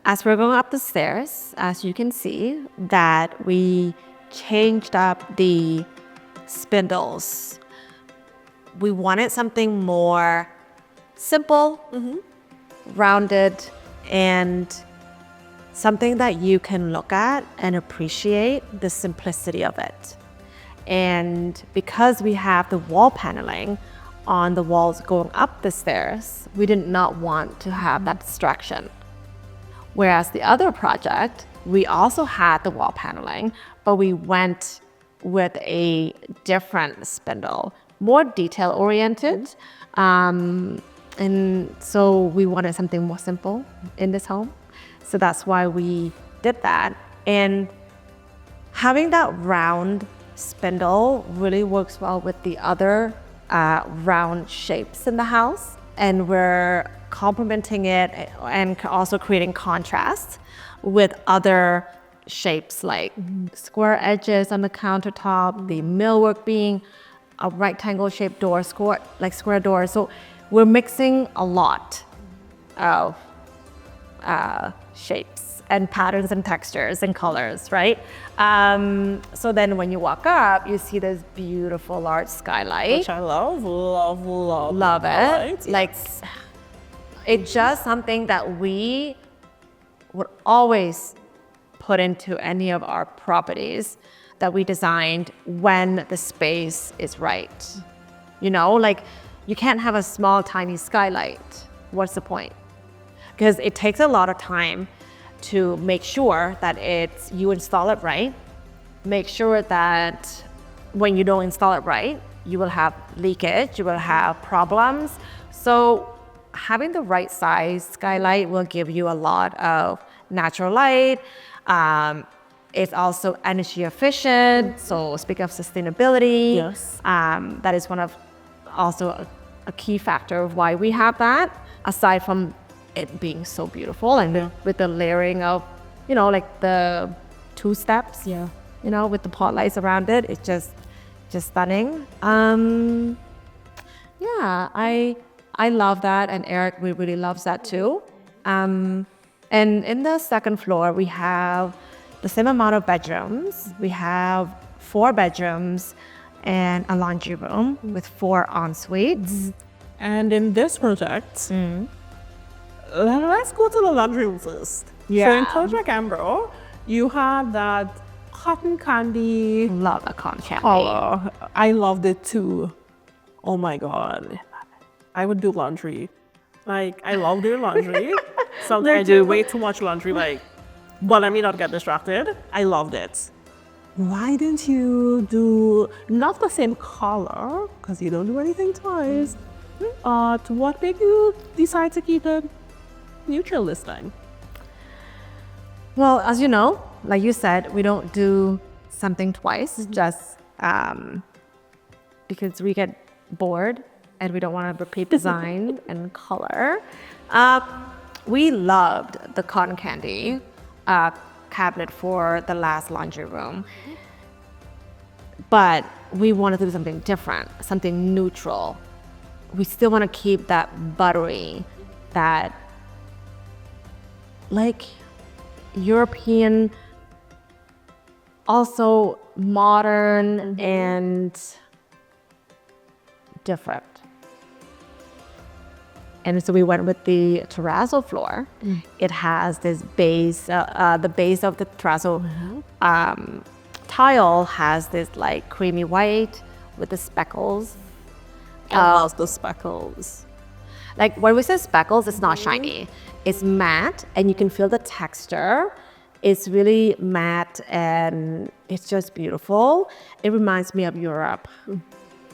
as we're going up the stairs, as you can see, that we changed up the spindles. We wanted something more simple, rounded, and something that you can look at and appreciate the simplicity of it. And because we have the wall paneling on the walls going up the stairs, we did not want to have that distraction. Whereas the other project, we also had the wall paneling, but we went with a different spindle, more detail oriented. And so we wanted something more simple in this home. So that's why we did that. And having that round spindle really works well with the other round shapes in the house. And we're complementing it and also creating contrast with other shapes like square edges on the countertop, the millwork being a rectangle shaped door, square doors. So we're mixing a lot of shapes and patterns and textures and colors, right? So then when you walk up, you see this beautiful large skylight. Which I love. Love it. Like, it's just something that we would always put into any of our properties that we designed when the space is right. You know, like you can't have a small, tiny skylight. What's the point? Because it takes a lot of time to make sure that you install it right. Make sure that when you don't install it right, you will have leakage, you will have problems. So having the right size skylight will give you a lot of natural light. It's also energy efficient. So speaking of sustainability, yes, that is one of also a key factor of why we have that, aside from it being so beautiful and with the layering of, you know, like the 2 steps, you know, with the pot lights around it, it's just stunning. I love that, and Eric really loves that too. And in the second floor, we have the same amount of bedrooms. We have 4 bedrooms and a laundry room with 4 en-suites. And in this project, let's go to the laundry room first. Yeah. So in Project Embro, you have that cotton candy. Love a cotton candy. Color. I loved it too. Oh my God. I would do laundry. Like, I love doing laundry. Sometimes I do way too much laundry, but let me not get distracted. I loved it. Why didn't you do not the same color? Because you don't do anything twice. What made you decide to keep it neutral this time? Well, as you know, like you said, we don't do something twice, just because we get bored and we don't want to repeat design and color. We loved the cotton candy cabinet for the last laundry room, but we wanted to do something different, something neutral. We still want to keep that buttery, that like European, also modern and different. And so we went with the terrazzo floor. It has this base, the base of the terrazzo tile has this like creamy white with the speckles. I love the speckles. Like when we say speckles, it's not shiny. It's matte and you can feel the texture. It's really matte and it's just beautiful. It reminds me of Europe.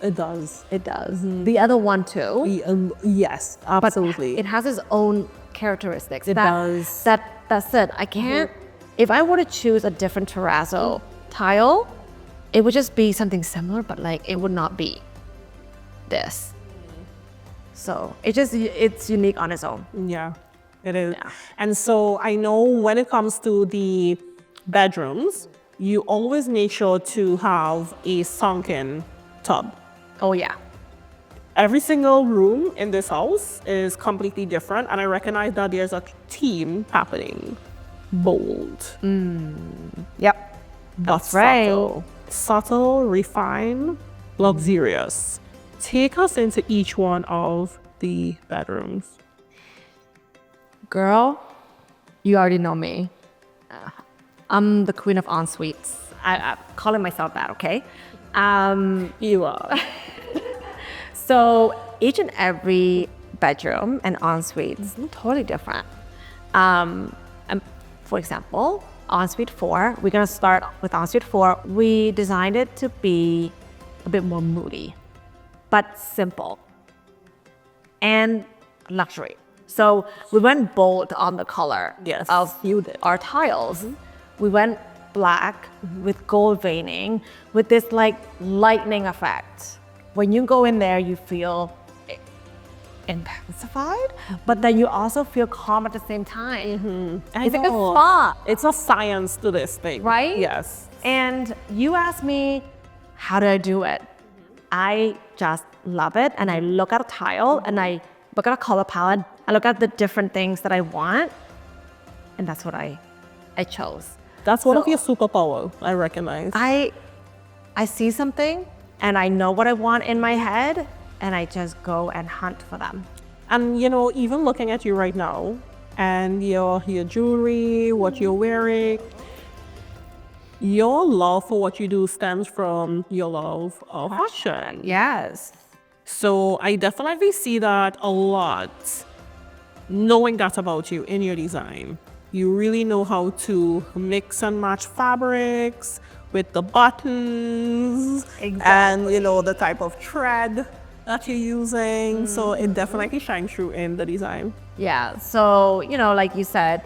It does. It does. The other one too. Yes, absolutely. But it has its own characteristics. It does. That's it. I can't, if I were to choose a different terrazzo tile, it would just be something similar, but like it would not be this. So it's unique on its own. Yeah, it is. Yeah. And so I know when it comes to the bedrooms, you always make sure to have a sunken tub. Oh yeah. every single room in this house is completely different, and I recognize that there's a theme happening. Bold. Yep. But That's right. subtle. Subtle, refined, luxurious. Take us into each one of the bedrooms. Girl, you already know me. I'm the queen of en-suites. I'm calling myself that, okay? You are. So each and every bedroom and ensuite is totally different. And for example, ensuite 4, we're gonna start with ensuite 4. We designed it to be a bit more moody, but simple and luxury. So we went bold on the color Yes, of you did. our tiles. We went black with gold veining with this like lightning effect. When you go in there, you feel intensified, but then you also feel calm at the same time. It's like a spa, It's a science to this thing. right? Yes. And you asked me, how do I do it? I just love it. And I look at a tile and I look at a color palette. I look at the different things that I want. And that's what I chose. That's one of your superpowers, I recognize. I see something and I know what I want in my head and I just go and hunt for them. And you know, even looking at you right now and your jewelry, what you're wearing, your love for what you do stems from your love of fashion. Yes. So I definitely see that a lot, knowing that about you in your design. You really know how to mix and match fabrics with the buttons and, you know, the type of thread that you're using. So it definitely shines through in the design. Yeah. So, you know, like you said,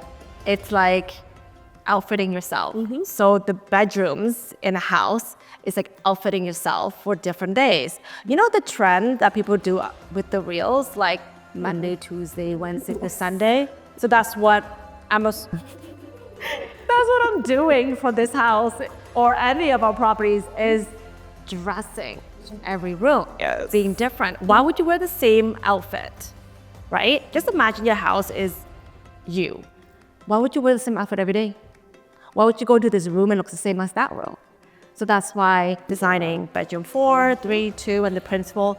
it's like outfitting yourself. So the bedrooms in a house is like outfitting yourself for different days. You know the trend that people do with the reels, like Monday, Tuesday, Wednesday to Sunday? So that's what that's what I'm doing for this house or any of our properties is dressing every room, Yes. being different. Why would you wear the same outfit, right? Just imagine your house is you. Why would you wear the same outfit every day? Why would you go to this room and look the same as that room? So that's why designing bedroom 4, 3, 2, and the principal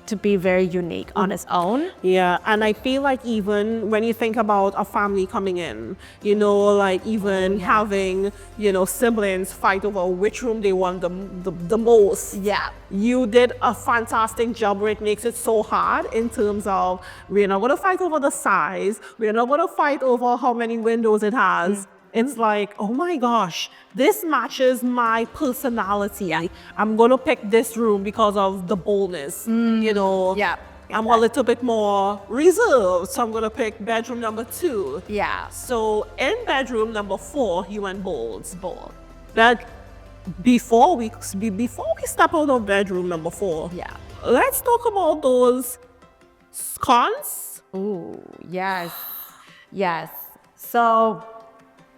to be very unique on its own. Yeah, and I feel like even when you think about a family coming in, you know, like even having, you know, siblings fight over which room they want the most. Yeah. You did a fantastic job where it makes it so hard in terms of we're not going to fight over the size, we're not going to fight over how many windows it has. It's like, oh my gosh, this matches my personality. I'm going to pick this room because of the boldness, you know. Yeah. I'm a little bit more reserved, so I'm going to pick bedroom number 2. Yeah. So in bedroom number 4, you went bold. Bold. But before we step out of bedroom number 4, Yeah. let's talk about those sconces. Ooh, yes. Yes. So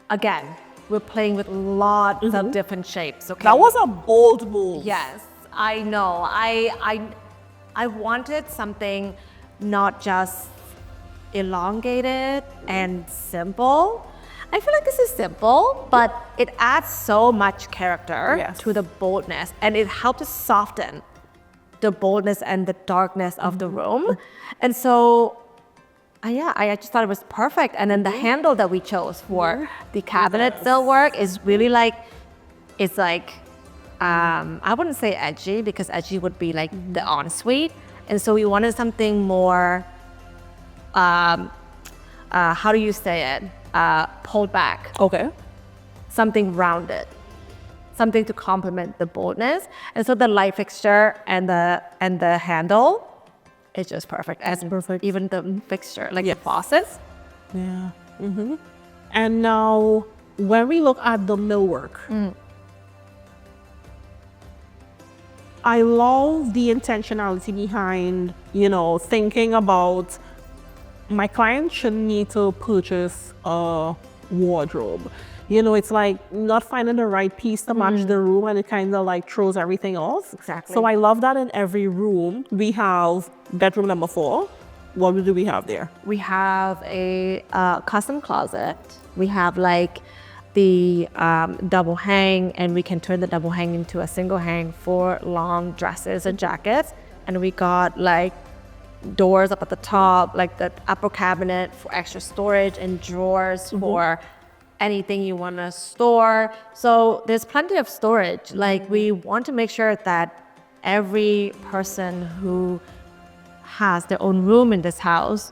again, we're playing with lots of different shapes, okay? That was a bold move. Yes, I know. I wanted something not just elongated and simple. I feel like this is simple, but it adds so much character to the boldness, and it helps to soften the boldness and the darkness of the room. And so yeah, I just thought it was perfect. And then the handle that we chose for the cabinet silverwork is really like, it's like, I wouldn't say edgy because edgy would be like the ensuite. And so we wanted something more, how do you say it? Pulled back. Okay. Something rounded. Something to complement the boldness. And so the light fixture and the handle, it's just perfect. As perfect. Even the fixture, like the faucets. Yeah. And now, when we look at the millwork, I love the intentionality behind, you know, thinking about my client shouldn't need to purchase a wardrobe. You know, it's like not finding the right piece to match the room, and it kind of like throws everything off. Exactly. So I love that in every room. We have bedroom number 4. What do we have there? We have a custom closet. We have like the double hang, and we can turn the double hang into a single hang for long dresses and jackets. And we got like doors up at the top, like the upper cabinet for extra storage, and drawers for anything you want to store. So there's plenty of storage. Like, we want to make sure that every person who has their own room in this house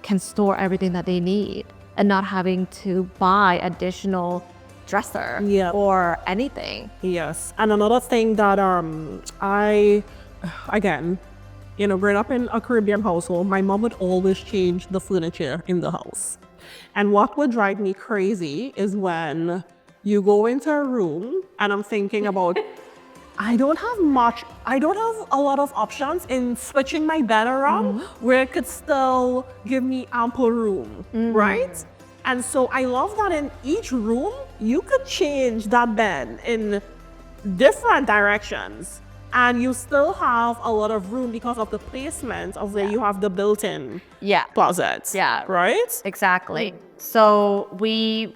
can store everything that they need, and not having to buy additional dresser or anything. Yes. And another thing that I, again, you know, growing up in a Caribbean household, my mom would always change the furniture in the house. And what would drive me crazy is when you go into a room and I'm thinking about, I don't have a lot of options in switching my bed around where it could still give me ample room, right? And so I love that in each room, you could change that bed in different directions, and you still have a lot of room because of the placement of where you have the built-in closets. Yeah. Right? Exactly. So we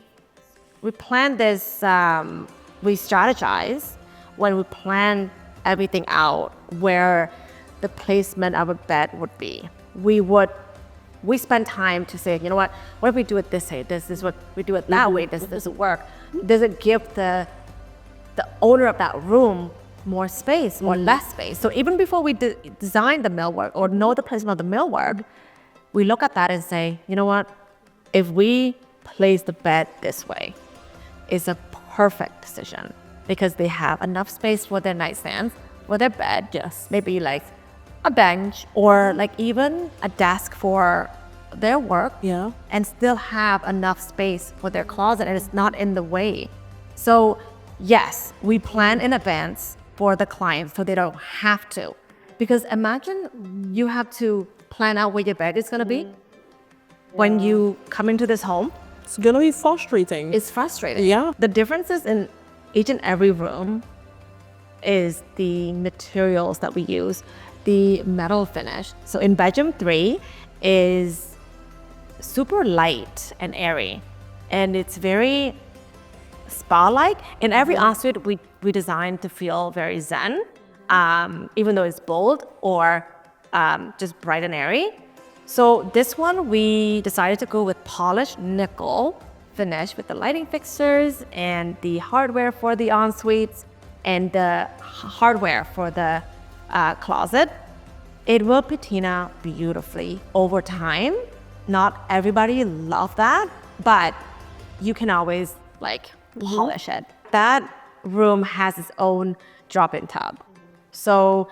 plan this, we strategize when we plan everything out where the placement of a bed would be. We spend time to say, you know what if we do it this way? This is what we do it that way. This doesn't work. Does it give the owner of that room more space or less space? So even before we design the millwork or know the placement of the millwork, we look at that and say, you know what? If we place the bed this way, it's a perfect decision because they have enough space for their nightstand, for their bed, maybe like a bench or like even a desk for their work, and still have enough space for their closet, and it's not in the way. So yes, we plan in advance for the client so they don't have to. Because imagine you have to plan out where your bed is gonna be when you come into this home. It's gonna be frustrating. It's frustrating. Yeah. The differences in each and every room is the materials that we use, the metal finish. So in bedroom 3 is super light and airy, and it's very spa-like. In every ensuite, we designed to feel very zen, even though it's bold or just bright and airy. So this one, we decided to go with polished nickel finish with the lighting fixtures and the hardware for the en-suites and the hardware for the closet. It will patina beautifully over time. Not everybody love that, but you can always like polish it. That room has its own drop-in tub. So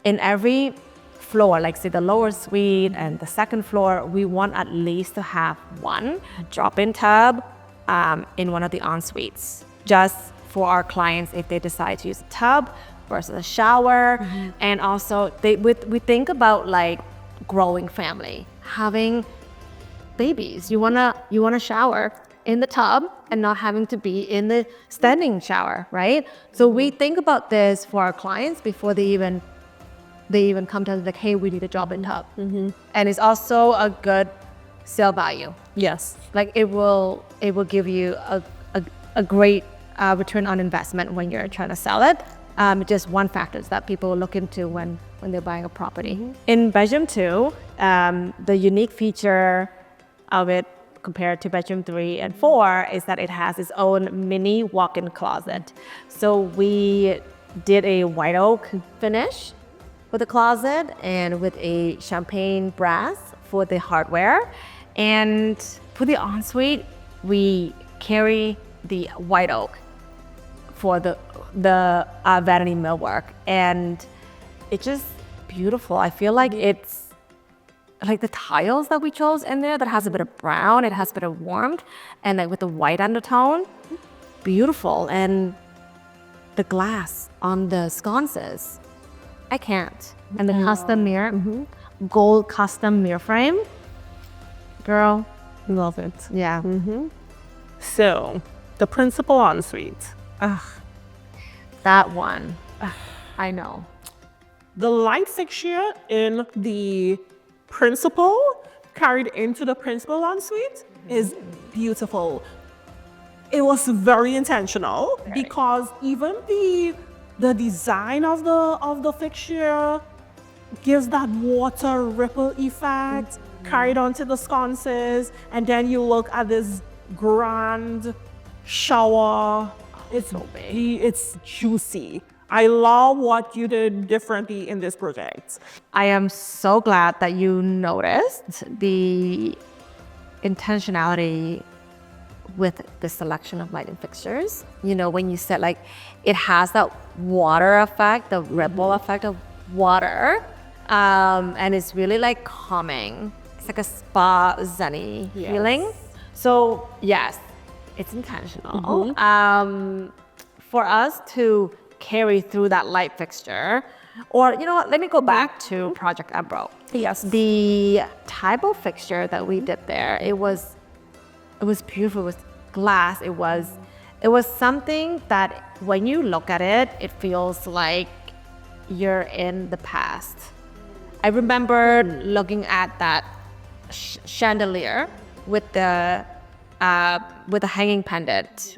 in every floor, like say the lower suite and the second floor, we want at least to have one drop-in tub in one of the en-suites, just for our clients if they decide to use a tub versus a shower. And also we think about like growing family, having babies. You wanna shower in the tub and not having to be in the standing shower, right? So we think about this for our clients before they even come to us like, hey, we need a drop-in tub. And it's also a good sale value. Yes. Like it will give you a great return on investment when you're trying to sell it. Just one factor that people look into when they're buying a property. In bedroom 2, the unique feature of it compared to bedroom 3 and 4 is that it has its own mini walk-in closet. So we did a white oak finish for the closet and with a champagne brass for the hardware. And for the ensuite, we carry the white oak for the vanity millwork, and it's just beautiful. I feel like it's like the tiles that we chose in there that has a bit of brown, it has a bit of warmth, and like with the white undertone, beautiful. And the glass on the sconces, I can't. And the custom mirror, gold custom mirror frame, girl, Love it. yeah. So, the principal ensuite. That one. I know. The light fixture in the principal carried into the principal ensuite is beautiful. It was very intentional because even the design of the fixture gives that water ripple effect carried onto the sconces, and then you look at this grand shower. It's so big. It's juicy. I love what you did differently in this project. I am so glad that you noticed the intentionality with the selection of lighting fixtures. You know, when you said like it has that water effect, the ripple effect of water, and it's really like calming. It's like a spa zenny feeling. So yes, it's intentional. For us to carry through that light fixture, or you know what, let me go back to Project Embro. Yes. The type of fixture that we did there, it was beautiful. It was glass. It was something that when you look at it, it feels like you're in the past. I remember looking at that chandelier with the hanging pendant.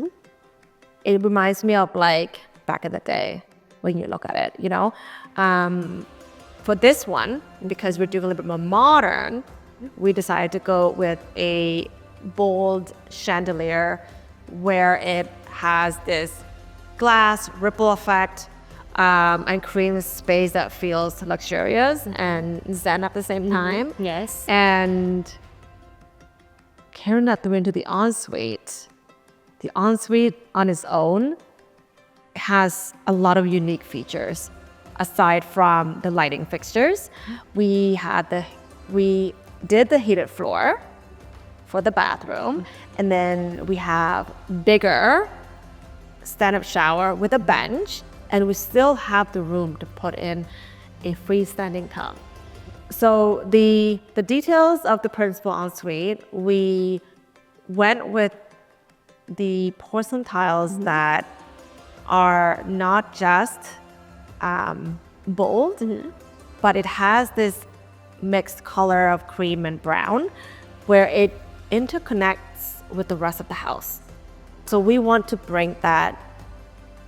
It reminds me of like back in the day when you look at it, you know. For this one, because we're doing a little bit more modern, we decided to go with a bold chandelier where it has this glass ripple effect, and creating a space that feels luxurious and zen at the same time. Yes. And carrying that through into the ensuite. The ensuite on its own has a lot of unique features. Aside from the lighting fixtures, we did the heated floor for the bathroom, and then we have bigger stand-up shower with a bench, and we still have the room to put in a freestanding tub. So the details of the principal ensuite, we went with the porcelain tiles that are not just bold, but it has this mixed color of cream and brown where it interconnects with the rest of the house. So we want to bring that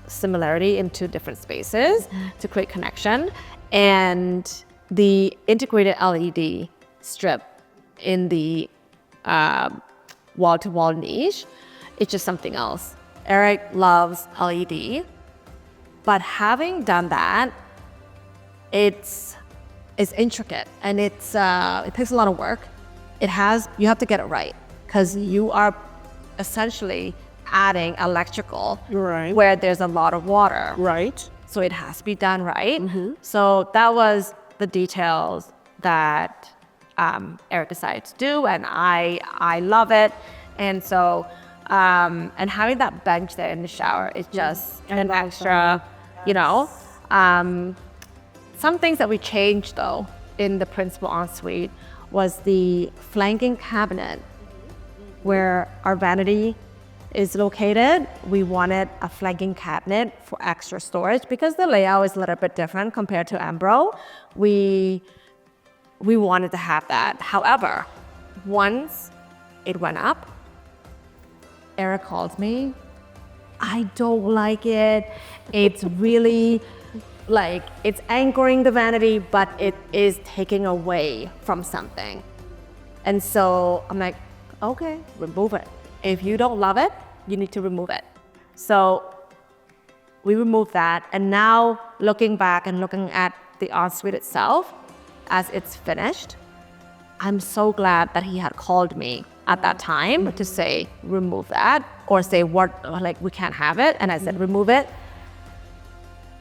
similarity into different spaces to create connection. And the integrated LED strip in the wall-to-wall niche, it's just something else. Eric loves LED, but having done that, it's intricate and it takes a lot of work. You have to get it right because you are essentially adding electrical where there's a lot of water. Right. So it has to be done right. So that was the details that Eric decided to do, and I love it. And so and having that bench there in the shower is just an extra, you know. Some things that we changed though in the principal ensuite was the flanking cabinet where our vanity is located. We wanted a flanking cabinet for extra storage because the layout is a little bit different compared to Embro. We wanted to have that. However, once it went up, Eric called me. I don't like it. It's really like it's anchoring the vanity, but it is taking away from something. And so I'm like, okay, remove it. If you don't love it, you need to remove it. So we removed that. And now looking back and looking at the ensuite itself as it's finished, I'm so glad that he had called me at that time to say, remove that, or say, what, like, we can't have it. And I said, remove it.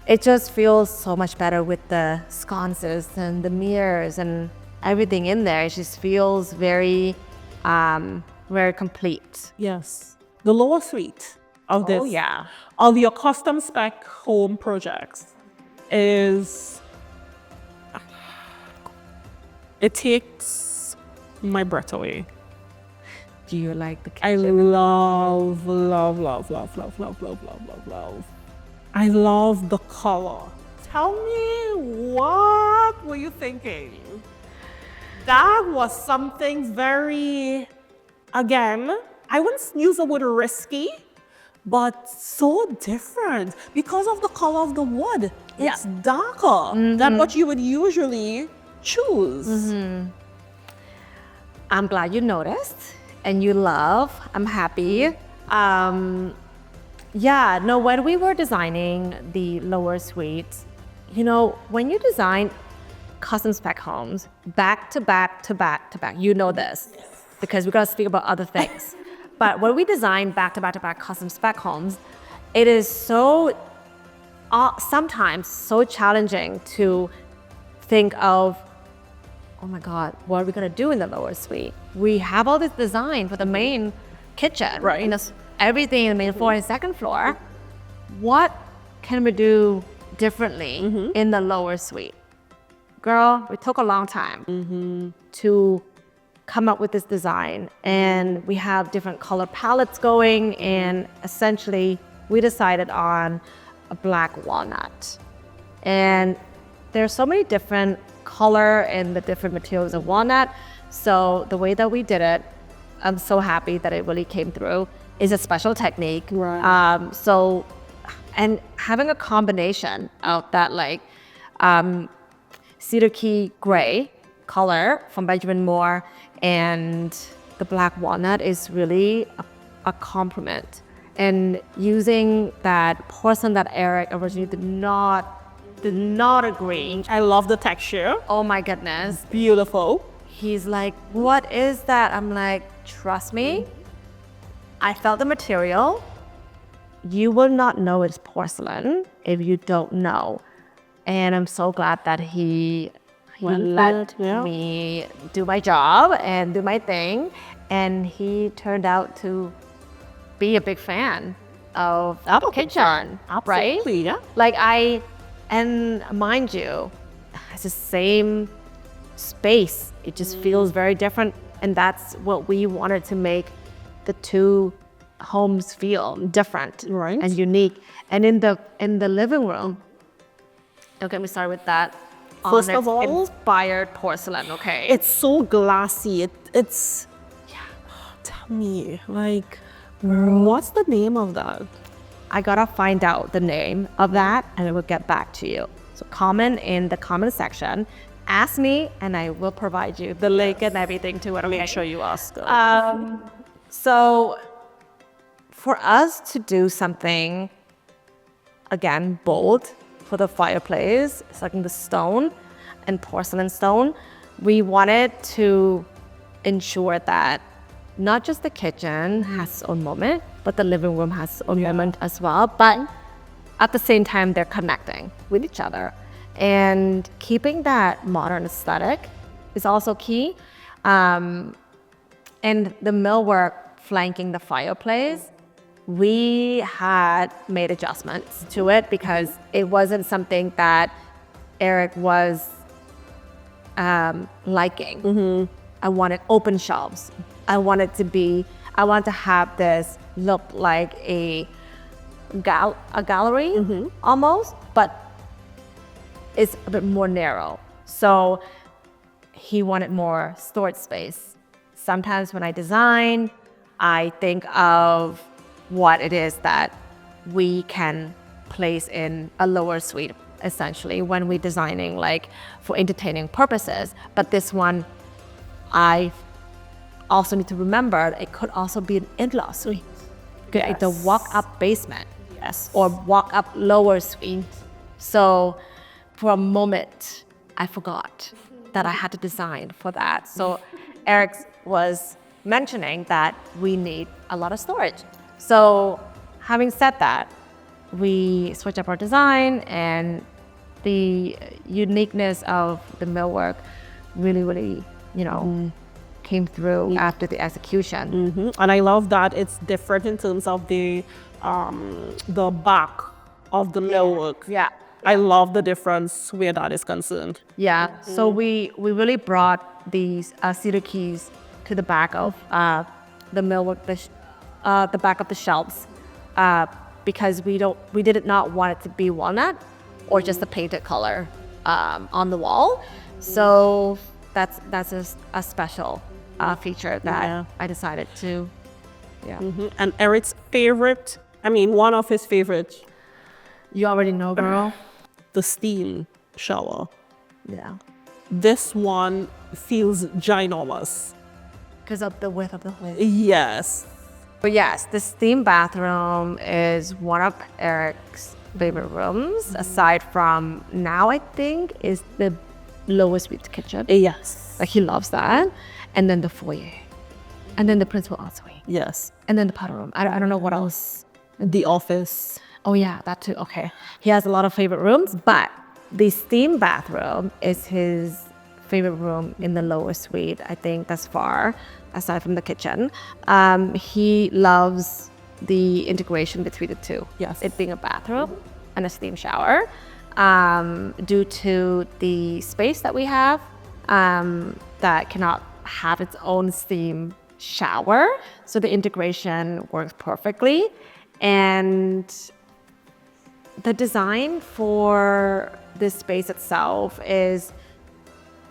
It just feels so much better with the sconces and the mirrors and everything in there. It just feels very, very complete. Yes. The lower suite of this, of your custom spec home projects is, it takes my breath away. do you like the I kitchen? love, love, love, love, love, love, love, love, love, love. I love the color. Tell me, what were you thinking? That was something very, again, I wouldn't use the word risky, but so different because of the color of the wood. It's darker than what you would usually choose. I'm glad you noticed and you love. I'm happy. Yeah, no, when we were designing the lower suites, you know, when you design custom spec homes back to back to back to back, you know this because we got to speak about other things. But when we design back to back to back custom spec homes, it is so sometimes so challenging to think of, oh my God, what are we gonna do in the lower suite? We have all this design for the main kitchen, Right. You know, everything in the main floor and second floor. What can we do differently in the lower suite? Girl, it took a long time to come up with this design, and we have different color palettes going, and essentially we decided on a black walnut. And there's so many different color and the different materials of walnut. So the way that we did it, I'm so happy that it really came through, is a special technique. Right. And having a combination of that like cedar key gray color from Benjamin Moore and the black walnut is really a compliment. And using that porcelain that Eric originally did not agree. I love the texture. Oh my goodness. Beautiful. He's like, what is that? I'm like, trust me. I felt the material. You will not know it's porcelain if you don't know. And I'm so glad that he let me do my job and do my thing. And he turned out to be a big fan of the kitchen, right? Absolutely, yeah. Like and mind you, it's the same space. It just feels very different. And that's what we wanted to make the two homes feel different Right. and unique. And in the living room, don't get me started with that. First of all, inspired porcelain, okay? it's so glassy. It's tell me, like, what's the name of that? I gotta find out the name of that and I will get back to you. So comment in the comment section, ask me, and I will provide you the link and everything to it. Okay? Make sure you ask. So for us to do something, again, bold for the fireplace, it's like in the stone and porcelain stone, we wanted to ensure that not just the kitchen has its own moment, but the living room has its own moment as well. But at the same time, they're connecting with each other. And keeping that modern aesthetic is also key. And the millwork flanking the fireplace, we had made adjustments to it because it wasn't something that Eric was liking. I wanted open shelves. I wanted to have this look like a gallery almost, but it's a bit more narrow. So he wanted more storage space. Sometimes when I design, I think of what it is that we can place in a lower suite, essentially, when we're designing like for entertaining purposes. But this one, I also need to remember it could also be an in-law suite. The walk-up basement, or walk-up lower suite. So for a moment, I forgot that I had to design for that. So Eric was mentioning that we need a lot of storage. So having said that, we switched up our design, and the uniqueness of the millwork really, came through after the execution. And I love that it's different in terms of the back of the millwork. Yeah. I love the difference where that is concerned. Yeah. So we really brought these cedar keys to the back of the millwork, the back of the shelves, because we did not want it to be walnut or just a painted color on the wall. So that's a special feature that I decided to. Yeah. And Eric's favorite, one of his favorites, You already know, girl. the steam shower. Yeah. This one feels ginormous. Because of the width of the hole. Yes. But yes, the steam bathroom is one of Eric's favorite rooms, aside from now, I think, is the lowest suite kitchen. Yes. Like, he loves that. And then the foyer. And then the principal ensuite. Yes. And then the powder room. I don't know what else. The office. Oh, yeah, that too. Okay. He has a lot of favorite rooms, but the steam bathroom is his favorite room in the lower suite, I think, thus far, aside from the kitchen. He loves the integration between the two. Yes. It being a bathroom and a steam shower, due to the space that we have, that cannot have its own steam shower. So the integration works perfectly. And the design for this space itself is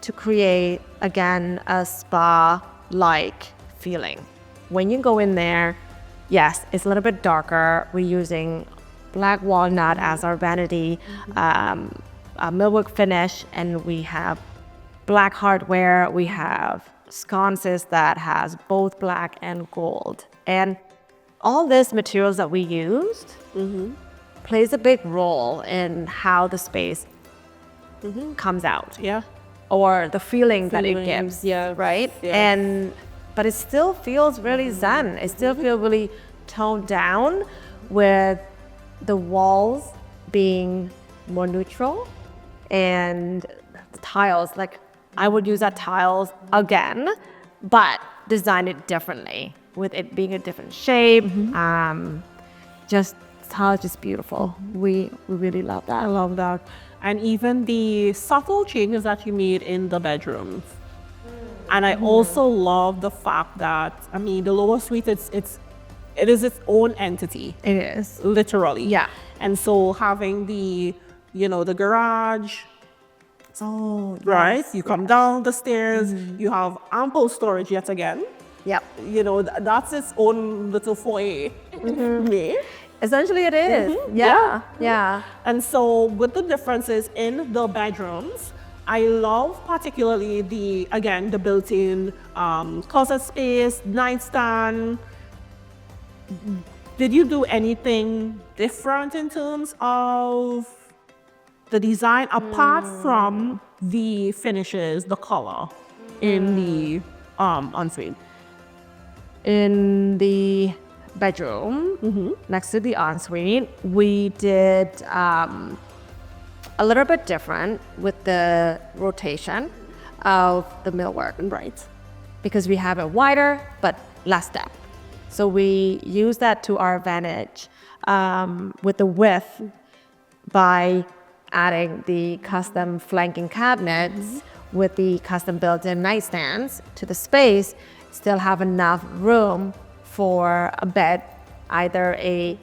to create, again, a spa-like feeling. When you go in there, yes, it's a little bit darker. We're using black walnut as our vanity, millwork finish, and we have black hardware. We have sconces that has both black and gold. And all these materials that we used plays a big role in how the space comes out. Yeah. Or the feeling that it gives. Yeah. Right? Yeah. But it still feels really zen. It still feels really toned down, with the walls being more neutral and the tiles, like, I would use that tiles again, but design it differently, with it being a different shape. Just tile is just beautiful. We really love that. I love that. And even the subtle changes that you made in the bedrooms. And I also love the fact that, the lower suite, it is its own entity. It is. Literally. Yeah. And so having the garage, Oh, right? You come down the stairs, you have ample storage yet again. Yep. That's its own little foyer. Essentially it is. Yeah. Yeah. And so with the differences in the bedrooms, I love particularly the built-in closet space, nightstand. Did you do anything different in terms of the design, apart from the finishes, the color in the ensuite? In the bedroom, next to the ensuite, we did a little bit different with the rotation of the millwork. Right. Because we have it wider, but less depth. So we use that to our advantage, with the width, by adding the custom flanking cabinets with the custom built-in nightstands to the space. Still have enough room for a bed. Either a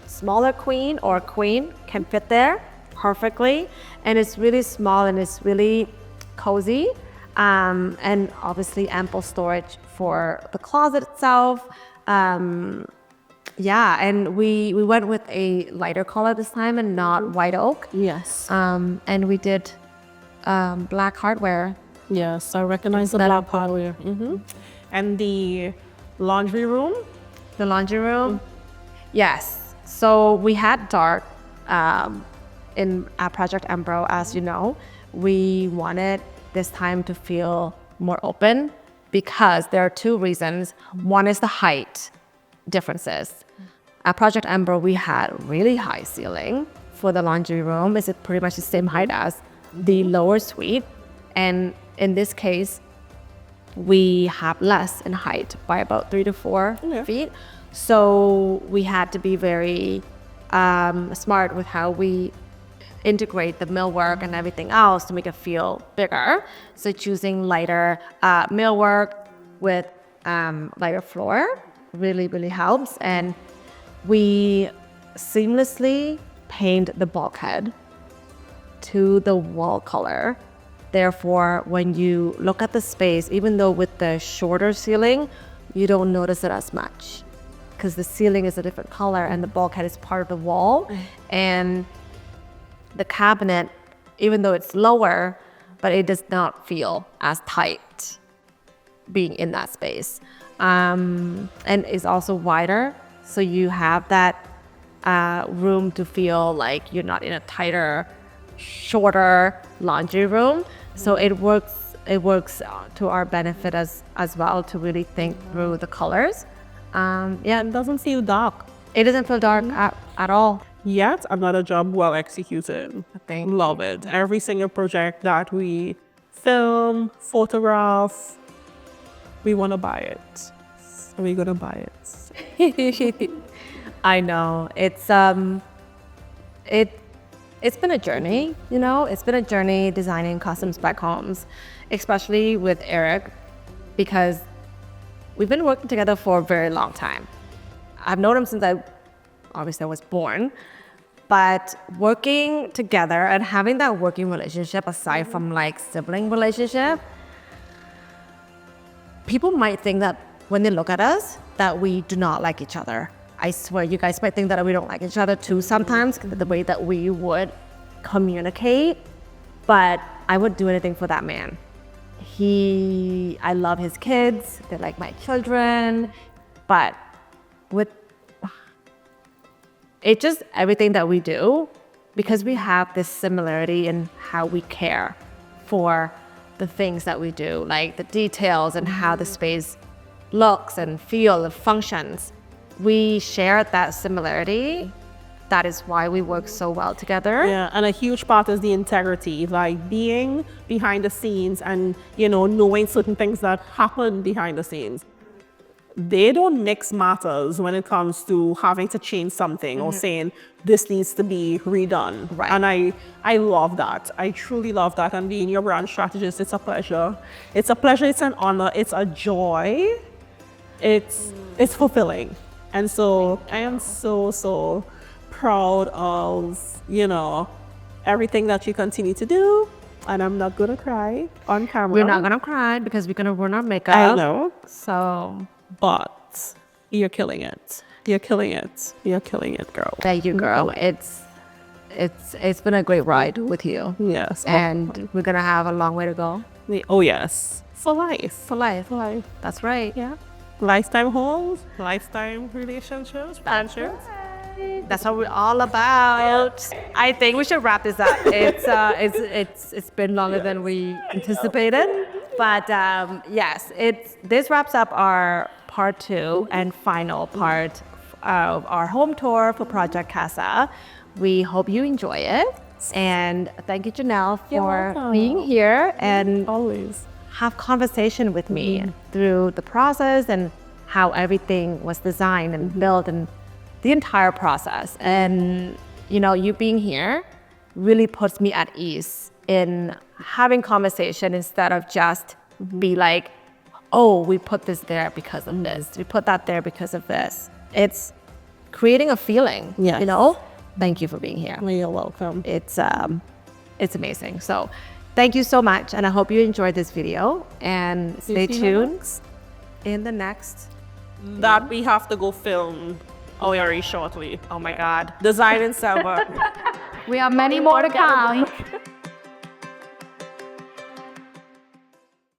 smaller queen or a queen can fit there perfectly, and it's really small and it's really cozy, and obviously ample storage for the closet itself. And we went with a lighter color this time and not white oak. Yes. And we did black hardware. Yes, I recognize the black hardware. And the laundry room? The laundry room? Yes. So we had dark in our Project Embro, as you know. We wanted this time to feel more open, because there are two reasons. One is the height differences. At Project Embro, we had really high ceiling. For the laundry room, it's pretty much the same height as the lower suite. And in this case, we have less in height by about 3 to 4 feet. So we had to be very smart with how we integrate the millwork and everything else to make it feel bigger. So choosing lighter millwork with layer floor really, really helps. And we seamlessly paint the bulkhead to the wall color. Therefore, when you look at the space, even though with the shorter ceiling, you don't notice it as much because the ceiling is a different color and the bulkhead is part of the wall. And the cabinet, even though it's lower, but it does not feel as tight being in that space. And it's also wider, so you have that room to feel like you're not in a tighter, shorter laundry room. So it works to our benefit as well to really think through the colors. It doesn't feel dark. It doesn't feel dark at all. Yet another job well executed. Thank Love it. Every single project that we film, photograph, we want to buy it. We're gonna buy it. I know. It's been a journey, you know? It's been a journey designing custom spec homes, especially with Eric, because we've been working together for a very long time. I've known him since I was born, but working together and having that working relationship aside from like sibling relationship, people might think that when they look at us that we do not like each other. I swear you guys might think that we don't like each other too sometimes, the way that we would communicate, but I would do anything for that man. I love his kids, they're like my children, but with it's just everything that we do, because we have this similarity in how we care for the things that we do, like the details and how the space looks and feels and functions. We share that similarity. That is why we work so well together. Yeah, and a huge part is the integrity, like being behind the scenes and, you know, knowing certain things that happen behind the scenes. They don't mix matters when it comes to having to change something or saying this needs to be redone. Right. And I love that. I truly love that. And being your brand strategist, it's a pleasure. It's a pleasure. It's an honor. It's a joy. It's fulfilling. And so I am so proud of, you know, everything that you continue to do. And I'm not gonna cry on camera. We're not gonna cry because we're gonna ruin our makeup. I know. So, But you're killing it. You're killing it. You're killing it, girl. thank you, girl. It's been a great ride with you. Yes. And we're gonna have a long way to go. Oh yes. For life. For life. For life. That's right. Yeah. Lifetime homes, lifetime relationships, friendships. That's what we're all about. I think we should wrap this up. It's been longer than we anticipated, but yes, this wraps up our part 2 and final part of our home tour for Project Casa. We hope you enjoy it, and thank you, Janelle, for being here and Always. have conversation with me through the process and how everything was designed and built and the entire process. And, you know, you being here really puts me at ease in having conversation instead of just be like, oh, we put this there because of this. We put that there because of this. It's creating a feeling, Yes. you know? Thank you for being here. You're welcome. It's amazing. So thank you so much. And I hope you enjoyed this video, and stay tuned in the next. That we have to go film very shortly. Oh my God. Design in Selma. We have many more to come.